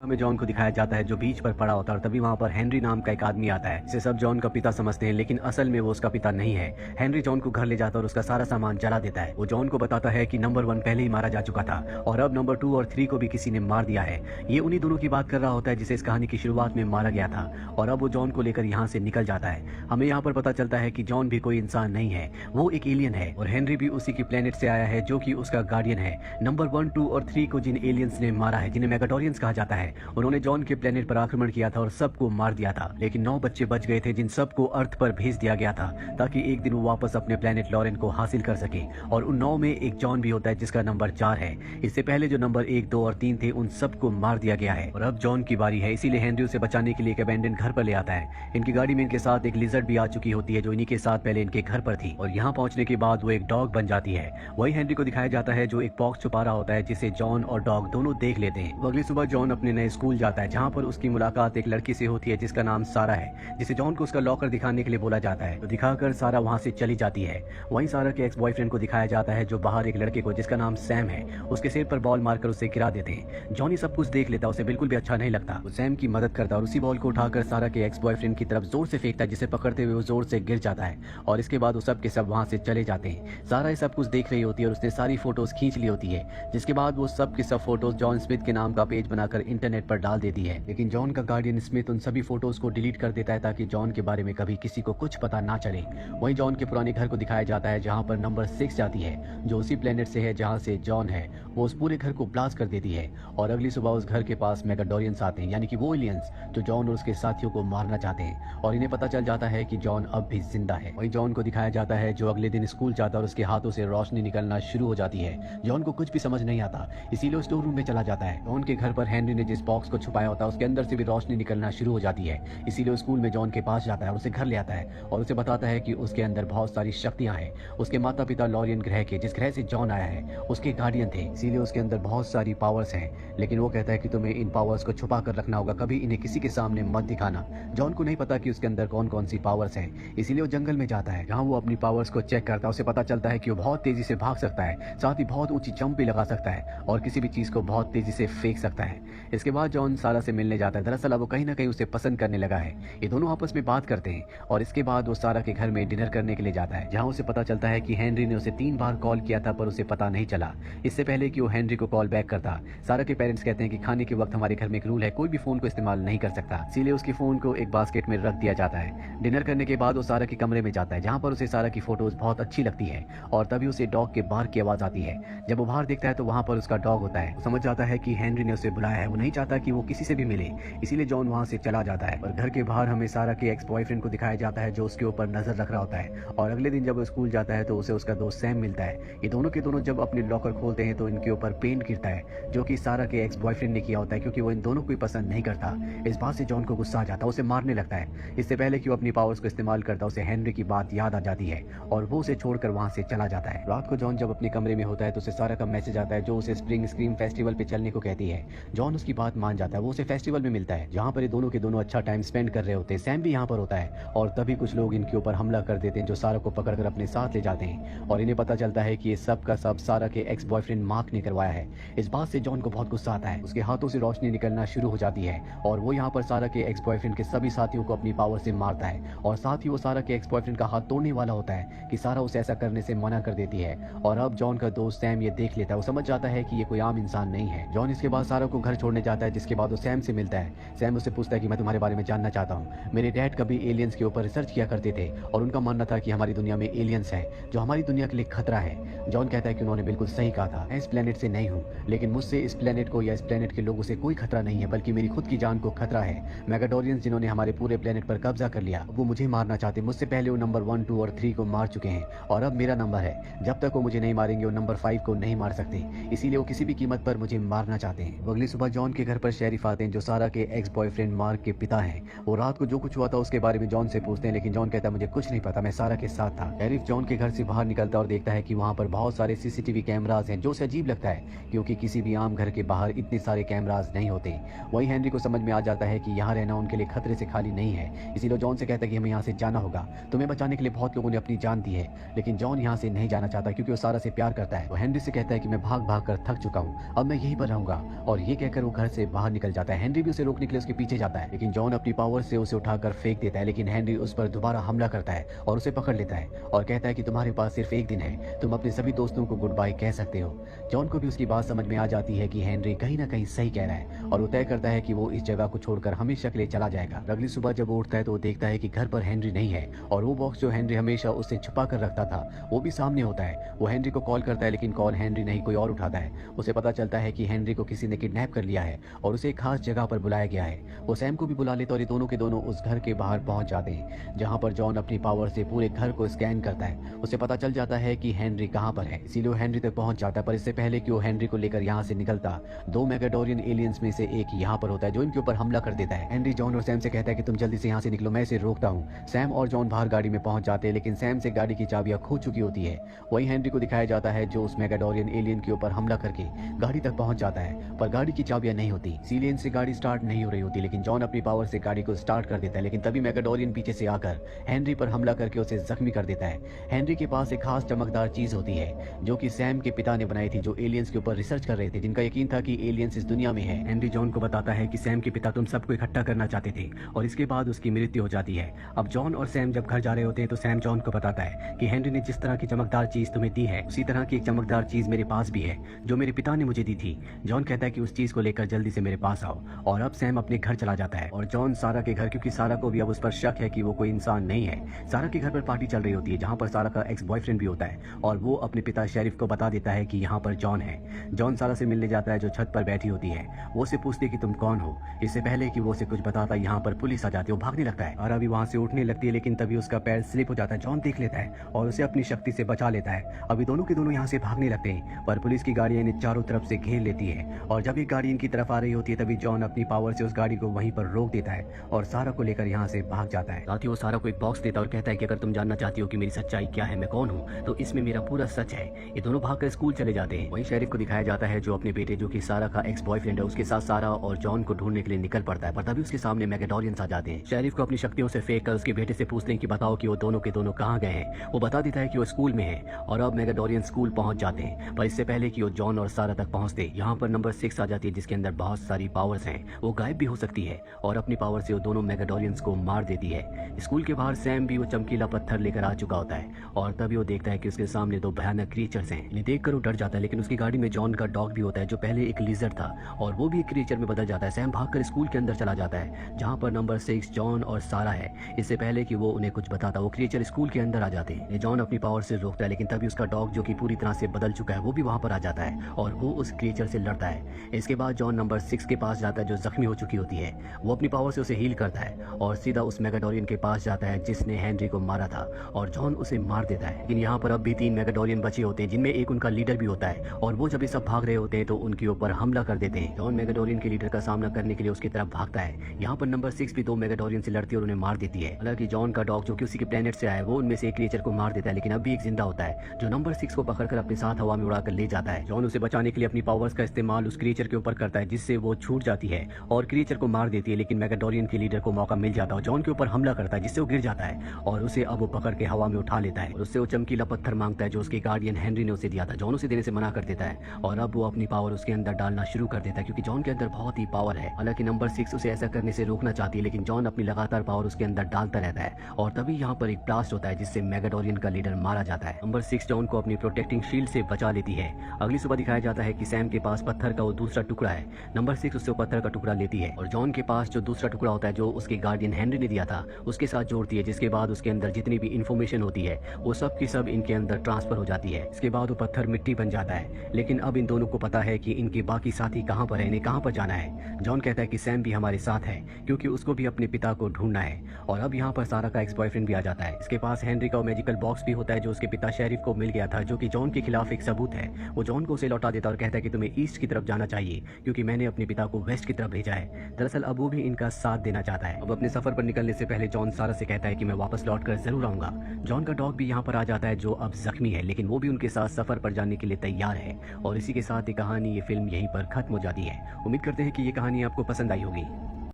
हमें जॉन को दिखाया जाता है जो बीच पर पड़ा होता है और तभी वहाँ पर हेनरी नाम का एक आदमी आता है जिसे सब जॉन का पिता समझते हैं, लेकिन असल में वो उसका पिता नहीं है। हेनरी जॉन को घर ले जाता है और उसका सारा सामान जला देता है। वो जॉन को बताता है कि नंबर 1 पहले ही मारा जा चुका था और अब नंबर 2 और 3 को भी किसी ने मार दिया है। ये उन्हीं दोनों की बात कर रहा होता है जिसे इस कहानी की शुरुआत में मारा गया था और अब वो जॉन को लेकर यहाँ से निकल जाता है। हमें यहाँ पर पता चलता है कि जॉन भी कोई इंसान नहीं है, वो एक एलियन है और हेनरी भी उसी की प्लेनेट से आया है जो कि उसका गार्डियन है। नंबर 1, 2 और 3 को जिन एलियंस ने मारा है, जिन्हें मेगाडोरियंस कहा जाता है, उन्होंने जॉन के प्लेनेट पर आक्रमण किया था और सबको मार दिया था। लेकिन 9 बच्चे बच गए थे जिन सबको अर्थ पर भेज दिया गया था ताकि एक दिन वो वापस अपने प्लेनेट लॉरेन को हासिल कर सके। और उन 9 में एक जॉन भी होता है जिसका नंबर 4 है। इससे पहले जो नंबर 1, 2 और 3 थे उन सबको मार दिया गया है और अब जॉन की बारी है। इसीलिए हेनरी उसे बचाने के लिए एक अबैंडन घर पर ले आता है। इनकी गाड़ी में इनके साथ एक लिजर्ड भी आ चुकी होती है जो इन्हीं के साथ पहले इनके घर पर थी और यहाँ पहुंचने के बाद वो एक डॉग बन जाती है। वही हेनरी को दिखाया जाता है जो एक बॉक्स छुपा रहा होता है जिसे जॉन और डॉग दोनों देख लेते हैं। अगली सुबह जॉन अपने नए स्कूल जाता है जहाँ पर उसकी मुलाकात एक लड़की से होती है जिसका नाम सारा है, जिसे जॉन को उसका लॉकर दिखाने के लिए बोला जाता है। तो दिखाकर सारा वहां से चली जाती है। वहीं सारा के एक्स बॉयफ्रेंड को दिखाया जाता है जो बाहर एक लड़के को जिसका नाम सैम है उसके सिर पर बॉल मारकर उसे गिरा देते हैं। जॉन ये सब कुछ देख लेता, उसे बिल्कुल भी अच्छा नहीं लगता। वो सैम की मदद करता और उसी बॉल को उठाकर सारा के एक्स बॉयफ्रेंड की तरफ जोर से फेंकता है जिसे पकड़ते हुए वो जोर से गिर जाता है और इसके बाद वो सब के सब वहां से चले जाते हैं। सारा ये सब कुछ देख रही होती है और उसने सारी फोटोज खींच ली होती है, जिसके बाद वो सब की सब फोटोज जॉन स्मिथ के नाम का पेज बनाकर इंटरनेट पर डाल देती है। लेकिन जॉन का गार्डियन स्मिथ उन सभी फोटोज को डिलीट कर देता है ताकि जॉन के बारे में कभी किसी को कुछ पता ना चले। वहीं जॉन के पुराने घर को दिखाया जाता है जहां पर नंबर 6 जाती है जो उसी प्लेनेट से है जहां से जॉन है। वो उस पूरे घर को ब्लास्ट कर देती है और अगली सुबह उस घर के पास मेगाडोरियंस आते हैं, यानी कि वो एलियंस जो जॉन और उसके साथियों को मारना चाहते हैं और इन्हें पता चल जाता है कि जॉन अब भी जिंदा है। वहीं जॉन को दिखाया जाता है जो अगले दिन स्कूल जाता है और उसके हाथों से रोशनी निकलना शुरू हो जाती है। जॉन को कुछ भी समझ नहीं आता, इसीलिए वो स्टोर रूम में चला जाता है। जॉन के घर पर हेनरी ने जिस बॉक्स को छुपाया होता है उसके अंदर से भी रोशनी निकलना शुरू हो जाती है। इसीलिए स्कूल में जॉन के पास जाता है और उसे घर ले आता है और उसे बताता है कि उसके अंदर बहुत सारी शक्तियां हैं। उसके माता पिता लॉरियन ग्रह के, जिस ग्रह से जॉन आया है, उसके गार्डियन थे, इसीलिए उसके अंदर बहुत सारी पावर्स हैं। लेकिन वो कहता है कि तुम्हें इन पावर्स को छुपा कर रखना होगा, कभी इन्हें किसी के सामने मत दिखाना। जॉन को नहीं पता कि उसके अंदर कौन कौन सी पावर्स हैं, इसीलिए वो जंगल में जाता है जहाँ वो अपनी पावर्स को चेक करता है। उसे पता चलता है कि वो बहुत तेजी से भाग सकता है, साथ ही बहुत ऊंची जंप भी लगा सकता है और किसी भी चीज को बहुत तेजी से फेंक सकता है। इसके बाद जॉन सारा से मिलने जाता है। दरअसल अब वो कहीं ना कहीं उसे पसंद करने लगा है। ये दोनों आपस में बात करते हैं और इसके बाद वो सारा के घर में डिनर करने के लिए जाता है जहां उसे पता चलता है कि हेनरी ने उसे 3 बार कॉल किया था पर उसे पता नहीं चला। इससे पहले कि वो हेनरी को कॉल बैक करता, सारा के पेरेंट्स कहते हैं कि खाने के वक्त हमारे घर में एक रूल है, कोई भी फोन को इस्तेमाल नहीं कर सकता, इसीलिए उसकी फोन को एक बास्केट में रख दिया जाता है। डिनर करने के बाद वो सारा के कमरे में जाता है जहाँ पर उसे सारा की फोटोज बहुत अच्छी लगती है और तभी उसे डॉग के बाहर की आवाज आती है। जब वो बाहर देखता है तो वहाँ पर उसका डॉग होता है। वो समझ जाता है कि हेनरी ने उसे बुलाया है, वो नहीं चाहता कि वो किसी से भी मिले, इसीलिए जॉन वहाँ से चला जाता है। और घर के बाहर हमें सारा के एक्स बॉयफ्रेंड को दिखाया जाता है जो उसके ऊपर नजर रख रहा होता है। और अगले दिन जब वो स्कूल जाता है तो उसे उसका दोस्त सैम मिलता है। ये दोनों के दोनों जब अपने लॉकर खोलते हैं तो इनके ऊपर पेंट गिरता है जो कि सारा के एक्स बॉयफ्रेंड ने किया होता है, क्योंकि वो इन दोनों को पसंद नहीं करता। इस बात से जॉन को गुस्सा आ जाता है, उसे मारने लगता है। इससे पहले कि वो अपनी पावर्स को इस्तेमाल करता, उसे हेनरी की बात याद आ जाती है और वो उसे छोड़कर वहां से चला जाता है। रात को जॉन जब अपने कमरे में होता है तो उसे सारा का मैसेज आता है जो उसे स्प्रिंग स्क्रीम फेस्टिवल पे चलने को कहती है। जॉन उसकी बात मान जाता है, वो उसे फेस्टिवल में मिलता है जहाँ पर ये दोनों के दोनों अच्छा टाइम स्पेंड कर रहे होते हैं। सैम भी यहाँ पर होता है और तभी कुछ लोग इनके ऊपर हमला कर देते हैं जो सारा को पकड़कर अपने साथ ले जाते हैं और इन्हें पता चलता है कि ये सब का सब सारा के एक्स बॉयफ्रेंड मार्क ने करवाया है। इस बात से जॉन को बहुत गुस्सा आता है, उसके हाथों से रोशनी निकलना शुरू हो जाती है और वो यहाँ पर सारा के एक्स बॉयफ्रेंड के सभी साथियों को अपनी पावर से मारता है और साथ ही वो सारा के एक्स बॉयफ्रेंड का हाथ तोड़ने वाला होता है कि सारा उसे ऐसा करने से मना कर देती है। और अब जॉन का दोस्त सैम ये देख लेता है, वो समझ जाता है कि ये कोई आम इंसान नहीं है। जॉन इसके बाद सारा को घर छोड़ने जाता है, जिसके बाद वो सैम से मिलता है। सैम उससे पूछता है कि मैं तुम्हारे बारे में जानना चाहता हूँ, मेरे डैड कभी एलियंस के ऊपर रिसर्च किया करते थे और उनका मानना था कि हमारी दुनिया में एलियंस है जो हमारी दुनिया के लिए खतरा है। जॉन कहता है कि उन्होंने बिल्कुल सही कहा था, मैं इस प्लेनेट से नहीं हूँ, लेकिन मुझसे इस प्लेनेट को या इस प्लेनेट के लोगों से कोई खतरा नहीं है, बल्कि मेरी खुद की जान को खतरा है। मेगाडोरियंस जिन्होंने हमारे पूरे प्लेनेट पर कब्जा कर लिया, वो मुझे मारना चाहते। मुझसे पहले वो नंबर 1, 2 और 3 को मार चुके हैं और अब मेरा नंबर है। जब तक वो मुझे नहीं मारेंगे वो नंबर 5 को नहीं मार सकते, इसीलिए वो किसी भी कीमत पर मुझे मारना चाहते हैं। अगली सुबह जॉन के घर पर शेरिफ आते हैं जो सारा के एक्स बॉयफ्रेंड मार्क के पिता हैं। वो रात को जो कुछ हुआ था उसके बारे में जॉन से पूछते हैं, लेकिन जॉन कहता है मुझे कुछ नहीं पता, मैं सारा के साथ था। शेरिफ जॉन के घर से बाहर निकलता और देखता है कि वहाँ पर बहुत सारे सीसीटीवी कैमराज हैं, जो उसे अजीब लगता है क्योंकि किसी भी आम घर के बाहर इतने सारे कैमराज नहीं होते। वहीं हेनरी को समझ में आ जाता है कि यहाँ रहना उनके लिए खतरे से खाली नहीं है, इसीलिए जॉन से कहता है कि हमें यहाँ से जाना होगा, तुम्हें बचाने के लिए बहुत लोगों ने अपनी जान दी है। लेकिन जॉन यहाँ से नहीं जाना चाहता क्योंकि वो सारा से प्यार करता है। वो हेनरी से कहता है कि मैं भाग भाग कर थक चुका हूँ, अब मैं यहीं पर रहूंगा और ये कहकर वो घर से बाहर निकल जाता है। हेनरी भी उसे रोकने के लिए उसके पीछे जाता है, लेकिन जॉन अपनी पावर से उसे उठाकर फेंक देता है। लेकिन हेनरी उस पर दोबारा हमला करता है और उसे पकड़ लेता है और कहता है कि तुम्हारे पास सिर्फ एक दिन है, तुम अपने सभी दोस्तों को गुड बाय कह सकते हो। जॉन को भी उसकी बात समझ में आ जाती है कि हेनरी कहीं ना कहीं सही कह रहा है और वो तय करता है कि वो इस जगह को छोड़कर हमेशा के लिए चला जाएगा। अगली सुबह जब वो उठता है तो वो देखता है कि घर पर हेनरी नहीं है और वो बॉक्स जो हेनरी हमेशा उससे छुपा कर रखता था वो भी सामने होता है। वो हेनरी को कॉल करता है, लेकिन कॉल हेनरी नहीं कोई और उठाता है। उसे पता चलता है कि हेनरी को किसी ने किडनैप कर लिया है और उसे एक खास जगह पर बुलाया गया है। वो सैम को भी बुला लेता और ये दोनों के दोनों उस घर के बाहर पहुंच जाते हैं, जहां पर जॉन अपनी पावर से पूरे घर को स्कैन करता है। उसे पता चल जाता है कि हेनरी कहां पर है, इसीलिए वो हेनरी तक पहुंच जाता है। पर इससे पहले कि वो हेनरी को लेकर यहाँ से निकलता, 2 मेगाडोरियन एलियंस में से एक यहाँ पर होता है जो इनके ऊपर हमला कर देता है। हेनरी जॉन और सैम से कहता है कि तुम जल्दी से यहाँ से निकलो, मैं इसे रोकता हूँ। सैम और जॉन बाहर गाड़ी में पहुंच जाते हैं, लेकिन सैम से गाड़ी की चाबियां खो चुकी होती है। वही हेनरी को दिखाया जाता है जो उस मेगाडोरियन एलियन के ऊपर हमला करके गाड़ी तक पहुंच जाता है, पर गाड़ी की चाबियां नहीं होती, इसीलिए इनसे गाड़ी स्टार्ट नहीं हो रही होती। लेकिन जॉन अपनी पावर से गाड़ी को स्टार्ट कर देता है, लेकिन तभी मेगाडोरियन पीछे से आकर हेनरी पर हमला करके उसे जख्मी कर देता है। हेनरी के पास एक खास चमकदार चीज होती है जो कि सैम के पिता ने बनाई थी, जो एलियंस के ऊपर रिसर्च कर रहे थे, जिनका यकीन था कि एलियंस इस दुनिया में है। हेनरी जॉन को बताता है कि सैम के पिता तुम सबको इकट्ठा करना चाहते थे और इसके बाद उसकी मृत्यु हो जाती है। अब जॉन और सैम जब घर जा रहे होते हैं तो सैम जॉन को बताता है कि हेनरी ने जिस तरह की चमकदार चीज तुम्हें दी है, उसी तरह की एक चमकदार चीज मेरे पास भी है जो मेरे पिता ने मुझे दी थी। जॉन कहता है कि उस चीज को लेकर जल्दी से मेरे पास आओ, और अब सैम अपने घर चला जाता है और जॉन सारा के घर, क्योंकि सारा को भी अब उस पर शक है कि वो कोई इंसान नहीं है। सारा के घर पर पार्टी चल रही होती है जहाँ पर सारा का एक्स बॉयफ्रेंड भी होता है और वो अपने पिता शेरिफ को बता देता है कि यहाँ पर जॉन है। जॉन सारा से मिलने जाता है जो छत पर बैठी होती है। वो उसे पूछती है कि तुम कौन हो। इससे पहले कि वो उसे कुछ बताता यहाँ पर पुलिस आ जाती है, वो भागने लगता है और अभी वहाँ से उठने लगती है, लेकिन तभी उसका पैर स्लिप हो जाता है। जॉन देख लेता है और उसे अपनी शक्ति से बचा लेता है। अभी दोनों के दोनों यहाँ से भागने लगते हैं, पर पुलिस की गाड़ियां इन्हें चारों तरफ से घेर लेती है और जब एक गाड़ी इनकी तरफ आ रही होती है तभी जॉन अपनी पावर से उस गाड़ी को वहीं पर रोक देता है और सारा को लेकर यहाँ से भाग जाता है। साथ ही वो सारा को एक बॉक्स देता है और कहता है कि अगर तुम जानना चाहती हो कि मेरी सच्चाई क्या है, मैं कौन हूँ, तो इसमें मेरा पूरा सच है। ये दोनों भागकर स्कूल चले जाते हैं। वहीं शेरिफ को दिखाया जाता है जो अपने बेटे, जो कि सारा का एक्स बॉयफ्रेंड है, उसके साथ सारा और जॉन को ढूंढने के लिए निकल पड़ता है, पर तभी उसके सामने मेगाडोरियंस आ जाते हैं। शेरिफ को अपनी शक्तियों से फेंक कर उसके बेटे से पूछते हैं कि बताओ कि वो दोनों के दोनों कहाँ गए हैं। वो बता देता है कि वो स्कूल में है और अब मेगाडोरियन स्कूल पहुंच जाते हैं, पर इससे पहले कि वो जॉन और सारा तक पहुंचते यहाँ पर नंबर 6 आ जाती है, जिसके अंदर बहुत सारी पावर्स हैं। वो गायब भी हो सकती है और अपनी पावर से वो दोनों मेगाडोरियंस को मार देती है। स्कूल के बाहर सैम भी वो चमकीला पत्थर लेकर आ चुका होता है और तभी वो देखता है कि उसके सामने 2 भयानक क्रीचर्स हैं। इन्हें देखकर वो डर जाता है, लेकिन उसकी गाड़ी में जॉन का डॉग भी होता है जो पहले एक लिजर्ड था और वो भी एक क्रीचर में बदल जाता है। सैम भागकर स्कूल के अंदर चला जाता है जहाँ पर नंबर 6 जॉन और सारा है। इससे पहले कि वो उन्हें कुछ बताता, वो क्रीचर स्कूल के अंदर आ जाते हैं। जॉन अपनी पावर से रोकता है, लेकिन तभी उसका डॉग, जो कि पूरी तरह से बदल चुका है, वो भी वहाँ पर आ जाता है और वो उस क्रीचर से लड़ता है। इसके बाद जॉन नंबर 6 के पास जाता है जो जख्मी हो चुकी होती है। वो अपनी पावर से उसे हील करता है और सीधा उस मेगाडोरियन के पास जाता है जिसने हेनरी को मारा था और जॉन उसे मार देता है। लेकिन यहाँ पर अब भी 3 मेगाडोरियन बचे होते हैं, जिनमें एक उनका लीडर भी होता है और वो जब ये सब भाग रहे होते हैं तो उनके ऊपर हमला कर देते हैं। जॉन मेगाडोरियन के लीडर का सामना करने के लिए उसकी तरफ भागता है। यहाँ पर नंबर 6 भी 2 मेगाडोरियन से लड़ती है और उन्हें मार देती है। हालांकि जॉन का डॉग, जो कि उसी के प्लेनेट से आया है, वो उनमें से एक क्रीचर को मार देता है, लेकिन अब भी एक जिंदा होता है जो नंबर 6 को पकड़कर अपने साथ हवा में उड़ाकर ले जाता है। जॉन उसे बचाने के लिए अपनी पावर्स का इस्तेमाल उस क्रीचर के ऊपर करता है, जिससे वो छूट जाती है और क्रीचर को मार देती है। लेकिन मेगाडोरियन के लीडर को मौका मिल जाता है और जॉन के ऊपर हमला करता है, जिससे वो गिर जाता है और उसे अब वो पकड़ के हवा में उठा लेता है और उससे वो चमकीला पत्थर मांगता है जो उसके गार्डियन हेनरी ने उसे दिया था। जॉन उसे देने से मना कर देता है और अब वो अपनी पावर उसके अंदर डालना शुरू कर देता है, क्योंकि जॉन के अंदर बहुत ही पावर है। हालांकि नंबर 6 उसे ऐसा करने से रोकना चाहती है, लेकिन जॉन अपनी लगातार पावर उसके अंदर डालता रहता है और तभी यहाँ पर एक ब्लास्ट होता है जिससे मेगाडोरियन का लीडर मारा जाता है। नंबर 6 जॉन को अपनी प्रोटेक्टिंग शील्ड से बचा लेती है। अगली सुबह दिखाया जाता है कि सैम के पास पत्थर का वो दूसरा टुकड़ा है। नंबर 6 उससे पत्थर का टुकड़ा लेती है और जॉन के पास जो दूसरा टुकड़ा होता है जो उसके गार्डियन हेनरी ने दिया था उसके साथ जोड़ती है, जिसके बाद उसके अंदर जितनी भी इंफॉर्मेशन होती है वो सब की सब इनके अंदर ट्रांसफर हो जाती है। इसके बाद वो पत्थर मिट्टी बन जाता है। लेकिन अब इन दोनों को पता है कि इनके बाकी साथी कहाँ पर है, इन्हें कहाँ पर जाना है। जॉन कहता है कि सैम भी हमारे साथ है क्योंकि उसको भी अपने पिता को ढूंढना है और अब यहाँ पर सारा का एक्स बॉयफ्रेंड भी आ जाता है। इसके पास हेनरी का मैजिकल बॉक्स भी होता है जो उसके पिता शेरिफ को मिल गया था, जो कि जॉन के खिलाफ एक सबूत है। वो जॉन को उसे लौटा देता और कहता है कि तुम्हें ईस्ट की तरफ जाना चाहिए क्योंकि मैंने अपने पिता को वेस्ट की तरफ भेजा है। दरअसल अब वो भी इनका साथ देना चाहता है। अब अपने सफर पर निकलने से पहले जॉन सारा से कहता है कि मैं वापस लौट कर जरूर आऊंगा। जॉन का डॉग भी यहाँ पर आ जाता है जो अब जख्मी है, लेकिन वो भी उनके साथ सफर पर जाने के लिए तैयार है। और इसी के साथ ये कहानी, ये फिल्म यहीं पर खत्म हो जाती है। उम्मीद करते हैं कि ये कहानी आपको पसंद आई होगी।